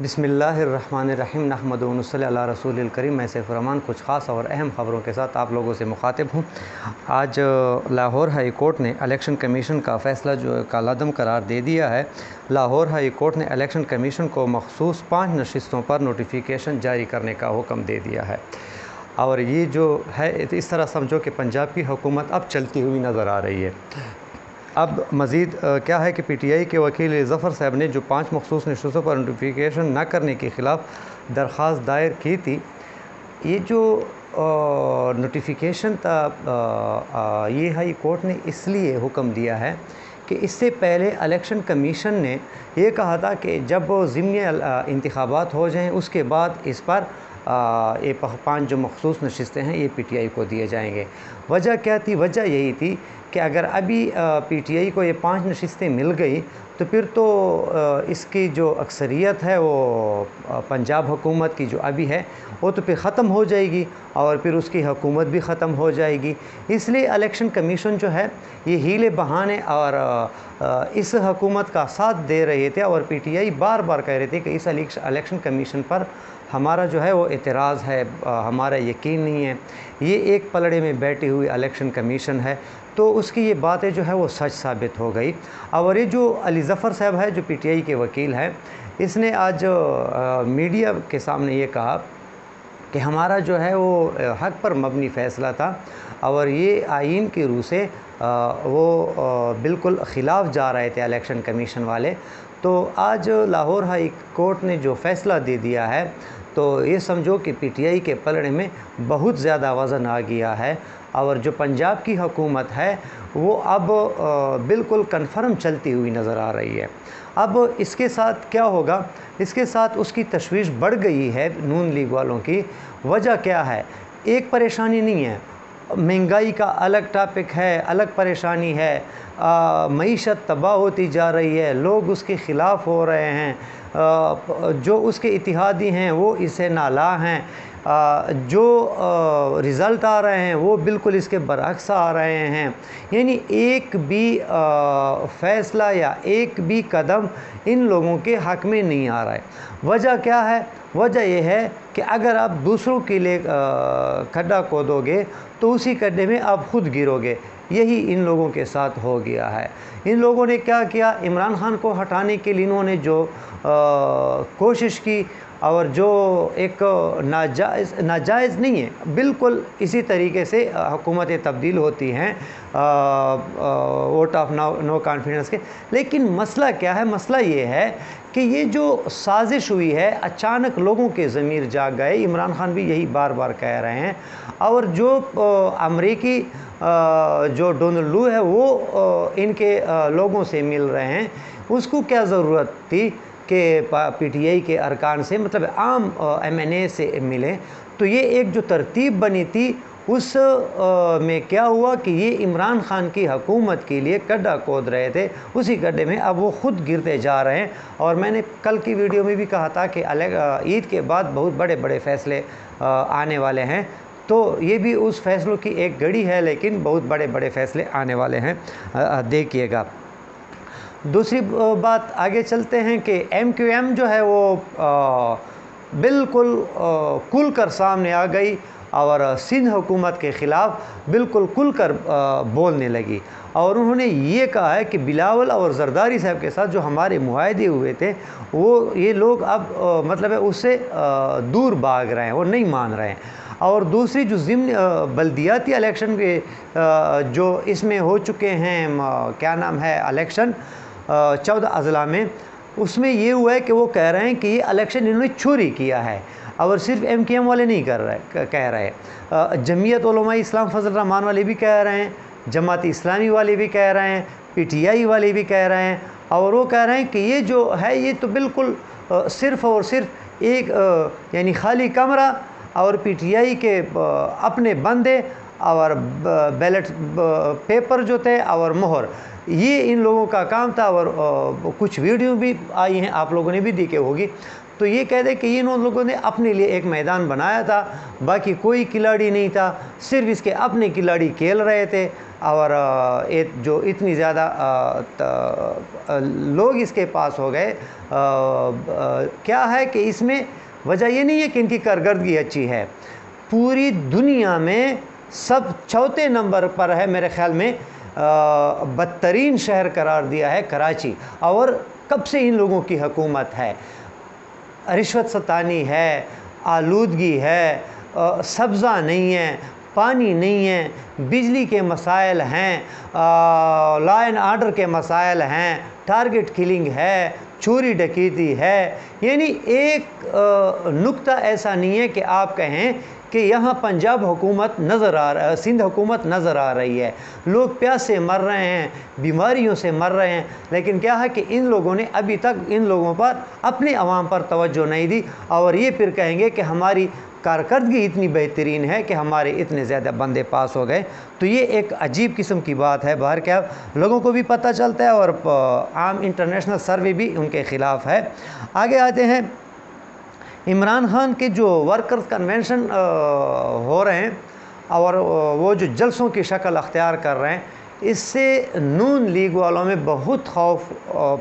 बिस्मिल्लाहिर्रहमानिर्रहीम नहमदु व नसल्ली अला रसूलिल करीम। मैं सैफ रहमान कुछ ख़ास और अहम ख़बरों के साथ आप लोगों से मुखातिब हूँ। आज लाहौर हाई कोर्ट ने इलेक्शन कमीशन का फ़ैसला जो कालअदम करार दे दिया है। लाहौर हाई कोर्ट ने इलेक्शन कमीशन को मखसूस 5 नशिस्तों पर नोटिफिकेशन जारी करने का हुक्म दे दिया है। और ये जो है इस तरह समझो कि पंजाब की हुकूमत अब चलती हुई नज़र आ रही है। अब मज़ीद क्या है कि पीटीआई के वकील ज़फ़र साहब ने जो 5 मखसूस नशिस्तों पर नोटिफिकेशन न करने के ख़िलाफ़ दरख्वास्त दायर की थी, ये जो नोटिफिकेशन था ये हाई कोर्ट ने इसलिए हुक्म दिया है कि इससे पहले इलेक्शन कमीशन ने ये कहा था कि जब ज़िमनी इंतखाबात हो जाएं उसके बाद इस पर ये 5 जो मखसूस नशिस्तें हैं ये पीटीआई को दिए जाएंगे। वजह क्या थी? वजह यही थी कि अगर अभी पीटीआई को ये 5 नशिस्तें मिल गई तो फिर तो इसकी जो अक्सरियत है वो पंजाब हुकूमत की जो अभी है वो तो फिर ख़त्म हो जाएगी और फिर उसकी हुकूमत भी ख़त्म हो जाएगी। इसलिए इलेक्शन कमीशन जो है ये हीले बहाने और इस हुकूमत का साथ दे रहे थे और पीटीआई बार बार कह रहे थे कि इस इलेक्शन कमीशन पर हमारा जो है वो एतराज़ है, हमारा यकीन नहीं है, ये एक पलड़े में बैठी हुई इलेक्शन कमीशन है। तो उसकी ये बातें जो है वो सच साबित हो गई। और ये जो अली ज़फ़र साहब है जो पीटीआई के वकील हैं, इसने आज मीडिया के सामने ये कहा कि हमारा जो है वो हक़ पर मबनी फ़ैसला था और ये आइन की रूह से वो बिल्कुल ख़िलाफ़ जा रहे थे इलेक्शन कमीशन वाले। तो आज लाहौर हाई कोर्ट ने जो फ़ैसला दे दिया है तो ये समझो कि पीटीआई के पलड़े में बहुत ज़्यादा वज़न आ गया है और जो पंजाब की हुकूमत है वो अब बिल्कुल कन्फर्म चलती हुई नज़र आ रही है। अब इसके साथ क्या होगा? इसके साथ उसकी तशवीश बढ़ गई है नून लीग वालों की। वजह क्या है? एक परेशानी नहीं है, महंगाई का अलग टॉपिक है, अलग परेशानी है, मईशत तबाह होती जा रही है, लोग उसके ख़िलाफ़ हो रहे हैं, जो उसके इत्तेहादी हैं वो इससे नाला हैं, जो रिज़ल्ट आ रहे हैं वो बिल्कुल इसके बरअक्स आ रहे हैं। यानी एक भी फ़ैसला या एक भी कदम इन लोगों के हक़ में नहीं आ रहा है। वजह क्या है? वजह यह है कि अगर आप दूसरों के लिए खड्डा खोदोगे तो उसी खड्डे में आप खुद गिरोगे। यही इन लोगों के साथ हो गया है। इन लोगों ने क्या किया? इमरान खान को हटाने के लिए इन्होंने जो कोशिश की और जो एक नाजायज़ नहीं है, बिल्कुल इसी तरीके से हुकूमतें तब्दील होती हैं वोट ऑफ नो कॉन्फिडेंस के। लेकिन मसला क्या है? मसला ये है कि ये जो साजिश हुई है, अचानक लोगों के ज़मीर जाग गए। इमरान खान भी यही बार बार कह रहे हैं और जो अमरीकी जो डोनाल्ड लू है वो इनके लोगों से मिल रहे हैं। उसको क्या ज़रूरत थी कि पीटीआई के अरकान से मतलब आम एमएनए से मिले? तो ये एक जो तरतीब बनी थी उस में क्या हुआ कि ये इमरान खान की हुकूमत के लिए गड्ढा खोद रहे थे, उसी गड्ढे में अब वो ख़ुद गिरते जा रहे हैं। और मैंने कल की वीडियो में भी कहा था कि ईद के बाद बहुत बड़े बड़े फ़ैसले आने वाले हैं। तो ये भी उस फ़ैसलों की एक घड़ी है, लेकिन बहुत बड़े बड़े फ़ैसले आने वाले हैं, देखिएगा। दूसरी बात आगे चलते हैं कि एमक्यूएम जो है वो बिल्कुल खुल कर सामने आ गई और सिंध हुकूमत के ख़िलाफ़ बिल्कुल खुल कर बोलने लगी और उन्होंने ये कहा है कि बिलावल और जरदारी साहब के साथ जो हमारे मुआहदे हुए थे वो ये लोग अब मतलब है उससे दूर भाग रहे हैं, वो नहीं मान रहे हैं। और दूसरी जो बल्दियाती इलेक्शन के जो इसमें हो चुके हैं, क्या नाम है, इलेक्शन 14 अज़ला में, उसमें ये हुआ है कि वो कह रहे हैं कि ये इलेक्शन इन्होंने चोरी किया है। और सिर्फ एमकेएम वाले नहीं कह रहे, जमीयत उलमा इस्लाम फजल रहमान वाले भी कह रहे हैं, जमात इस्लामी वाले भी कह रहे हैं, पीटीआई वाले भी कह रहे हैं। और वो कह रहे हैं कि ये जो है ये तो बिल्कुल सिर्फ़ और सिर्फ एक यानी खाली कमरा और पीटीआई के अपने बंदे اور بیلٹ پیپر جو تھے اور مہر، یہ ان لوگوں کا کام تھا۔ اور کچھ ویڈیو بھی آئی ہیں، آپ لوگوں نے بھی دیکھے ہوگی۔ تو یہ کہہ دے کہ ان لوگوں نے اپنے لیے ایک میدان بنایا تھا، باقی کوئی کھلاڑی نہیں تھا، صرف اس کے اپنے کھلاڑی کھیل رہے تھے۔ اور جو اتنی زیادہ لوگ اس کے پاس ہو گئے، کیا ہے کہ اس میں وجہ یہ نہیں ہے کہ ان کی کارکردگی اچھی ہے، پوری دنیا میں سب چوتھے نمبر پر ہے میرے خیال میں، بدترین شہر قرار دیا ہے کراچی۔ اور کب سے ان لوگوں کی حکومت ہے، رشوت ستانی ہے، آلودگی ہے، سبزہ نہیں ہے، پانی نہیں ہے، بجلی کے مسائل ہیں، لا اینڈ آرڈر کے مسائل ہیں، ٹارگٹ کلنگ ہے، چوری ڈکیتی ہے۔ یعنی ایک نقطہ ایسا نہیں ہے کہ آپ کہیں کہ یہاں پنجاب حکومت نظر آ رہا ہے، سندھ حکومت نظر آ رہی ہے، لوگ پیاس سے مر رہے ہیں، بیماریوں سے مر رہے ہیں، لیکن کیا ہے کہ ان لوگوں نے ابھی تک ان لوگوں پر، اپنے عوام پر توجہ نہیں دی۔ اور یہ پھر کہیں گے کہ ہماری کارکردگی اتنی بہترین ہے کہ ہمارے اتنے زیادہ بندے پاس ہو گئے۔ تو یہ ایک عجیب قسم کی بات ہے، باہر کیا لوگوں کو بھی پتہ چلتا ہے، اور عام انٹرنیشنل سروے بھی ان کے خلاف ہے۔ آگے آتے ہیں، عمران خان کے جو ورکرز کنونشن ہو رہے ہیں اور وہ جو جلسوں کی شکل اختیار کر رہے ہیں، اس سے نون لیگ والوں میں بہت خوف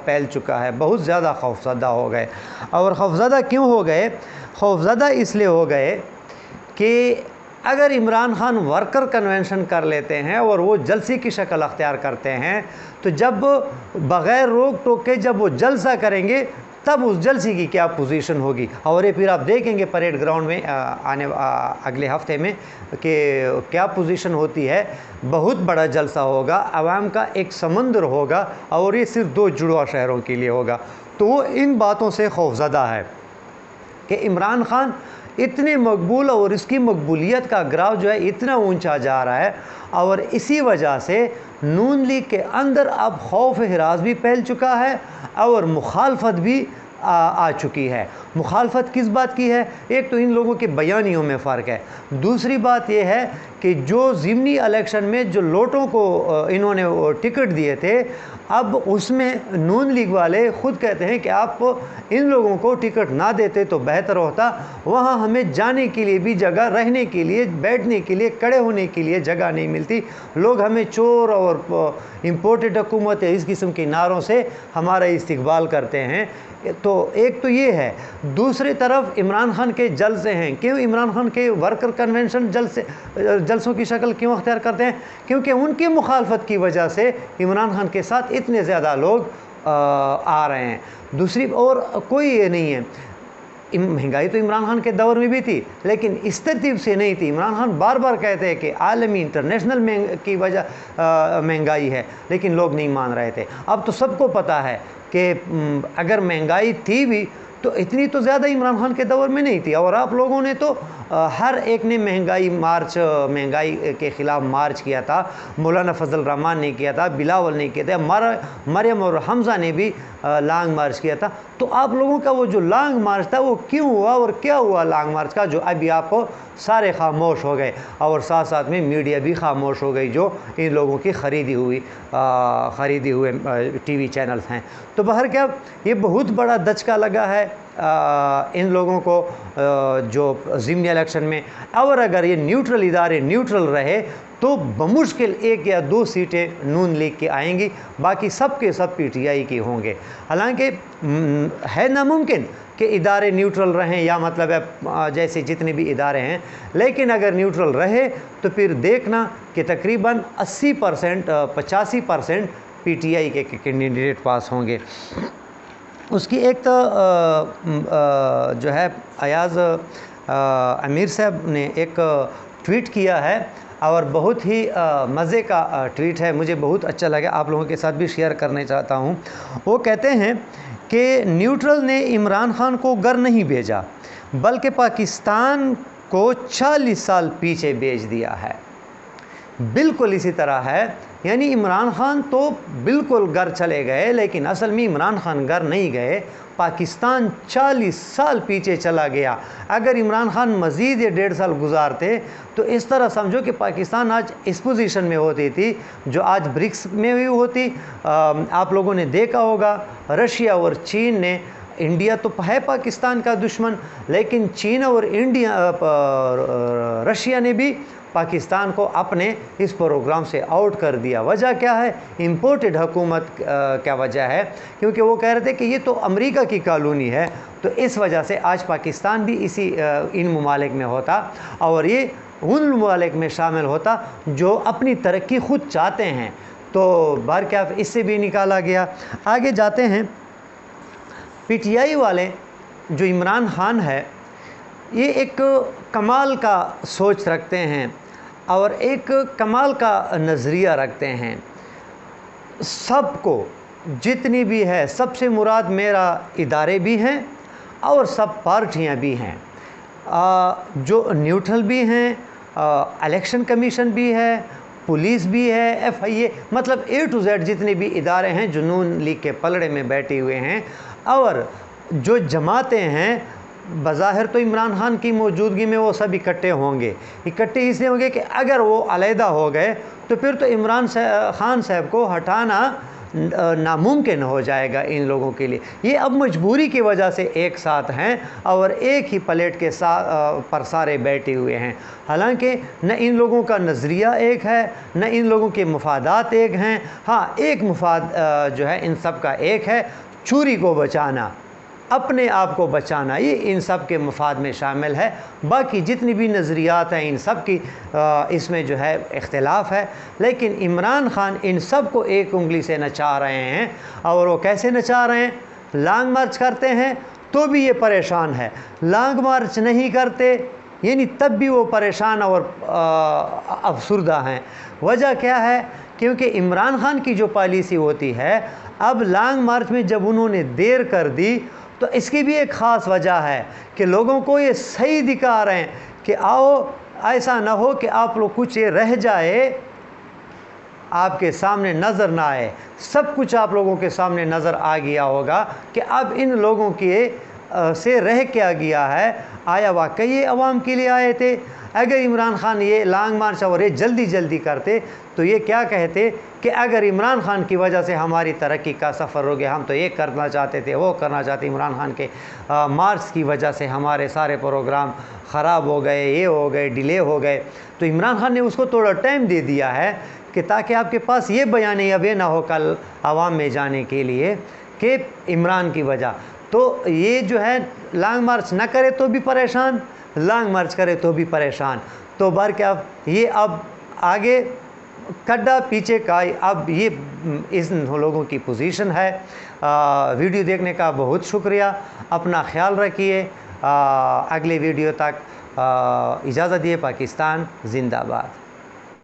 پھیل چکا ہے، بہت زیادہ خوفزدہ ہو گئے۔ اور خوفزدہ کیوں ہو گئے؟ خوفزدہ اس لیے ہو گئے کہ اگر عمران خان ورکر کنونشن کر لیتے ہیں اور وہ جلسے کی شکل اختیار کرتے ہیں، تو جب بغیر روک ٹوک کے جب وہ جلسہ کریں گے، تب اس جلسے کی کیا پوزیشن ہوگی۔ اور یہ پھر آپ دیکھیں گے پریڈ گراؤنڈ میں اگلے ہفتے میں کہ کیا پوزیشن ہوتی ہے۔ بہت بڑا جلسہ ہوگا، عوام کا ایک سمندر ہوگا، اور یہ صرف 2 جڑواں شہروں کے لیے ہوگا۔ تو وہ ان باتوں سے خوفزدہ ہے کہ عمران خان اتنے مقبول، اور اس کی مقبولیت کا گراف جو ہے اتنا اونچا جا رہا ہے، اور اسی وجہ سے نون لیگ کے اندر اب خوف ہراس بھی پھیل چکا ہے، اور مخالفت بھی آ چکی ہے۔ مخالفت کس بات کی ہے؟ ایک تو ان لوگوں کے بیانیوں میں فرق ہے، دوسری بات یہ ہے کہ جو ضمنی الیکشن میں جو لوٹوں کو انہوں نے ٹکٹ دیے تھے، اب اس میں نون لیگ والے خود کہتے ہیں کہ آپ ان لوگوں کو ٹکٹ نہ دیتے تو بہتر ہوتا، وہاں ہمیں جانے کے لیے بھی جگہ، رہنے کے لیے، بیٹھنے کے لیے، کھڑے ہونے کے لیے جگہ نہیں ملتی، لوگ ہمیں چور اور امپورٹڈ حکومت اس قسم کے نعروں سے ہمارا استقبال کرتے ہیں۔ تو ایک تو یہ ہے، دوسری طرف عمران خان کے جلسے ہیں۔ کیوں عمران خان کے ورکر کنونشن جلسوں کی شکل کیوں اختیار کرتے ہیں؟ کیونکہ ان کی مخالفت کی وجہ سے عمران خان کے ساتھ اتنے زیادہ لوگ آ رہے ہیں۔ دوسری اور کوئی یہ نہیں ہے، مہنگائی تو عمران خان کے دور میں بھی تھی، لیکن اس ترتیب سے نہیں تھی۔ عمران خان بار بار کہتے ہیں کہ عالمی انٹرنیشنل کی وجہ مہنگائی ہے، لیکن لوگ نہیں مان رہے تھے۔ اب تو سب کو پتہ ہے کہ اگر مہنگائی تھی بھی تو اتنی تو زیادہ عمران خان کے دور میں نہیں تھی، اور آپ لوگوں نے تو ہر ایک نے مہنگائی کے خلاف مارچ کیا تھا۔ مولانا فضل الرحمان نے کیا تھا، بلاول نے کیا تھا، مریم اور حمزہ نے بھی لانگ مارچ کیا تھا۔ تو آپ لوگوں کا وہ جو لانگ مارچ تھا وہ کیوں ہوا، اور کیا ہوا لانگ مارچ کا، جو ابھی آپ سارے خاموش ہو گئے، اور ساتھ ساتھ میں میڈیا بھی خاموش ہو گئی، جو ان لوگوں کی خریدی ہوئے ٹی وی چینلز ہیں۔ تو بہر کیا یہ بہت بڑا دھچکا لگا ہے ان لوگوں کو جو ضمنی الیکشن میں، اور اگر یہ نیوٹرل ادارے نیوٹرل رہے تو بمشکل 1 یا 2 سیٹیں نون لیگ کی آئیں گی، باقی سب کے سب پی ٹی آئی کے ہوں گے۔ حالانکہ ہے ناممکن کہ ادارے نیوٹرل رہیں، یا مطلب ہے جیسے جتنے بھی ادارے ہیں، لیکن اگر نیوٹرل رہے تو پھر دیکھنا کہ تقریباً 80% 85% پی ٹی آئی کے کینڈیڈیٹ پاس ہوں گے۔ اس کی ایک تو جو ہے ایاز امیر صاحب نے ایک ٹویٹ کیا ہے، اور بہت ہی مزے کا ٹویٹ ہے، مجھے بہت اچھا لگا، آپ لوگوں کے ساتھ بھی شیئر کرنا چاہتا ہوں۔ وہ کہتے ہیں کہ نیوٹرل نے عمران خان کو گھر نہیں بھیجا، بلکہ پاکستان کو 40 سال پیچھے بھیج دیا ہے۔ बिल्कुल इसी तरह है। यानी इमरान खान तो बिल्कुल घर चले गए, लेकिन असल में इमरान खान घर नहीं गए, पाकिस्तान 40 साल पीछे चला गया। अगर इमरान खान मज़ीद ये 1.5 साल गुजारते तो इस तरह समझो कि पाकिस्तान आज इस पोजीशन में होती थी जो आज ब्रिक्स में हुई होती। आप लोगों ने देखा होगा रशिया और चीन ने, इंडिया तो है पाकिस्तान का दुश्मन, लेकिन चीन और रशिया ने भी पाकिस्तान को अपने इस प्रोग्राम से आउट कर दिया। वजह क्या है? इम्पोर्टेड हुकूमत क्या वजह है? क्योंकि वो कह रहे थे कि ये तो अमेरिका की कॉलोनी है, तो इस वजह से आज पाकिस्तान भी इसी इन ममालिक में होता और ये उन ममालिक में शामिल होता जो अपनी तरक्की ख़ुद चाहते हैं। तो बार क्या इससे भी निकाला गया। आगे जाते हैं। पीटीआई वाले जो इमरान खान है, ये एक कमाल का सोच रखते हैं और एक कमाल का नज़रिया रखते हैं। सबको जितनी भी है, सबसे मुराद मेरा इदारे भी हैं और सब पार्टियां भी हैं, जो न्यूट्रल भी हैं, इलेक्शन कमीशन भी है, पुलिस भी है, FIA, मतलब A to Z जितने भी इदारे हैं जो नून लीग के पलड़े में बैठे हुए हैं। और जो जमातें हैं, बज़ाहिर तो इमरान खान की मौजूदगी में वो सब इकट्ठे होंगे। इकट्ठे इसलिए होंगे कि अगर वो अलहदा हो गए तो फिर तो इमरान खान साहब को हटाना नामुमकिन हो जाएगा इन लोगों के लिए। ये अब मजबूरी की वजह से एक साथ हैं और एक ही प्लेट के साथ पर सारे बैठे हुए हैं। हालांकि न इन लोगों का नज़रिया एक है, न इन लोगों के मफादात एक हैं। हाँ, एक मफाद जो है इन सब का एक है, चोरी को बचाना, अपने आप को बचाना, ये इन सब के मफाद में शामिल है। बाकी जितनी भी नज़रियात हैं इन सब की इसमें जो है इख्तिलाफ़ है, लेकिन इमरान खान इन सब को एक उंगली से नचा रहे हैं। और वो कैसे नचा रहे हैं? लॉन्ग मार्च करते हैं तो भी ये परेशान है, लॉन्ग मार्च नहीं करते यानी तब भी वो परेशान और अफसुर्दा हैं। वजह क्या है? क्योंकि इमरान खान की जो पॉलिसी होती है, अब लॉन्ग मार्च में जब उन्होंने देर कर दी तो इसकी भी एक ख़ास वजह है कि लोगों को ये सही दिखा रहे हैं कि आओ, ऐसा ना हो कि आप लोग कुछ ये रह जाए, आपके सामने नज़र ना आए। सब कुछ आप लोगों के सामने नज़र आ गया होगा कि अब इन लोगों के से रह क्या गया है। आया वाकई ये अवाम के लिए आए थे? अगर इमरान खान ये लॉन्ग मार्च और ये जल्दी जल्दी करते तो ये क्या कहते कि अगर इमरान खान की वजह से हमारी तरक्की का सफ़र हो गया, हम तो ये करना चाहते थे, वो करना चाहते, इमरान खान के मार्च की वजह से हमारे सारे प्रोग्राम ख़राब हो गए, ये हो गए, डिले हो गए। तो इमरान खान ने उसको थोड़ा टाइम दे दिया है कि ताकि आपके पास ये बयान अब ये ना हो कल आवाम में जाने के लिए कि इमरान की वजह। तो ये जो है लॉन्ग मार्च ना करे तो भी परेशान, लॉन्ग मार्च करे तो भी परेशान। तो बार क्या ये अब आगे खड्डा पीछे का, अब ये इस लोगों की पोजीशन है। वीडियो देखने का बहुत शुक्रिया, अपना ख्याल रखिए। अगले वीडियो तक इजाज़त दिए। पाकिस्तान जिंदाबाद।